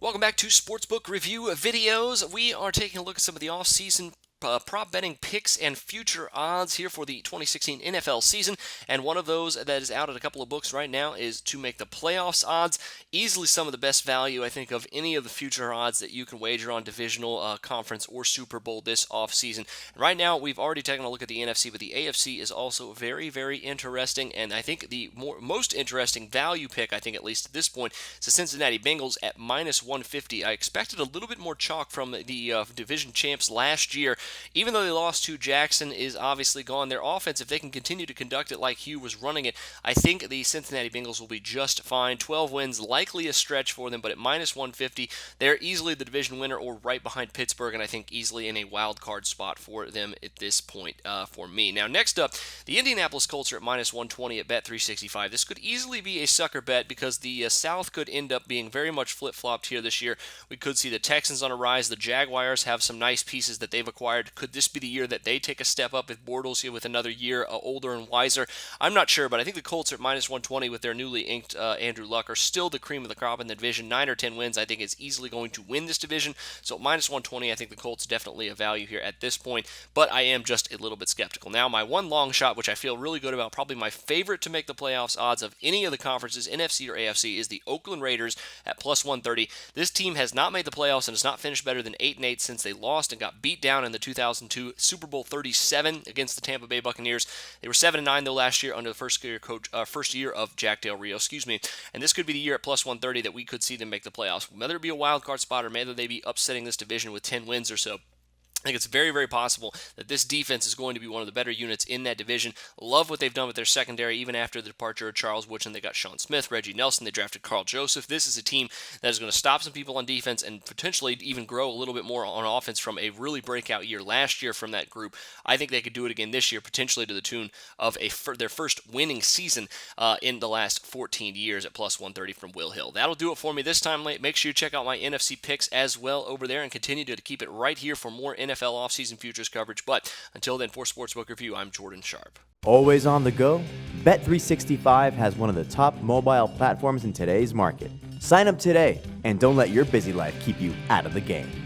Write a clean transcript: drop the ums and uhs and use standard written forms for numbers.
Welcome back to Sportsbook Review Videos. We are taking a look at some of the off-season prop betting picks and future odds here for the 2016 NFL season, and one of those that is out at a couple of books right now is to make the playoffs odds. Easily some of the best value, I think, of any of the future odds that you can wager on divisional, conference, or Super Bowl this offseason. Right now, we've already taken a look at the NFC, but the AFC is also very, very interesting, and I think the most interesting value pick, I think at least at this point, is the Cincinnati Bengals at minus 150. I expected a little bit more chalk from the division champs last year. Even though they lost to Jackson is obviously gone. Their offense, if they can continue to conduct it like Hugh was running it, I think the Cincinnati Bengals will be just fine. 12 wins, likely a stretch for them, but at minus 150, they're easily the division winner or right behind Pittsburgh, and I think easily in a wild card spot for them at this point for me. Now, next up, the Indianapolis Colts are at minus 120 at Bet365. This could easily be a sucker bet because the South could end up being very much flip-flopped here this year. We could see the Texans on a rise. The Jaguars have some nice pieces that they've acquired. Could this be the year that they take a step up with Bortles here with another year older and wiser? I'm not sure, but I think the Colts are at minus 120 with their newly inked Andrew Luck are still the cream of the crop in the division. 9 or 10 wins, I think, is easily going to win this division. So minus 120, I think the Colts definitely a value here at this point, but I am just a little bit skeptical. Now, my one long shot, which I feel really good about, probably my favorite to make the playoffs odds of any of the conferences, NFC or AFC, is the Oakland Raiders at plus 130. This team has not made the playoffs and has not finished better than 8-8 since they lost and got beat down in the 2002 Super Bowl 37 against the Tampa Bay Buccaneers. They were 7-9 though last year under the first year of Jack Del Rio, and this could be the year at plus 130 that we could see them make the playoffs. Whether it be a wild card spot or whether they be upsetting this division with 10 wins or so, I think it's very, very possible that this defense is going to be one of the better units in that division. Love what they've done with their secondary, even after the departure of Charles Woodson. They got Sean Smith, Reggie Nelson. They drafted Carl Joseph. This is a team that is going to stop some people on defense and potentially even grow a little bit more on offense from a really breakout year last year from that group. I think they could do it again this year, potentially to the tune of their first winning season in the last 14 years at plus 130 from Will Hill. That'll do it for me this time. Make sure you check out my NFC picks as well over there and continue to keep it right here for more NFL offseason futures coverage. But until then, for Sportsbook Review, I'm Jordan Sharp. Always on the go? Bet365 has one of the top mobile platforms in today's market. Sign up today and don't let your busy life keep you out of the game.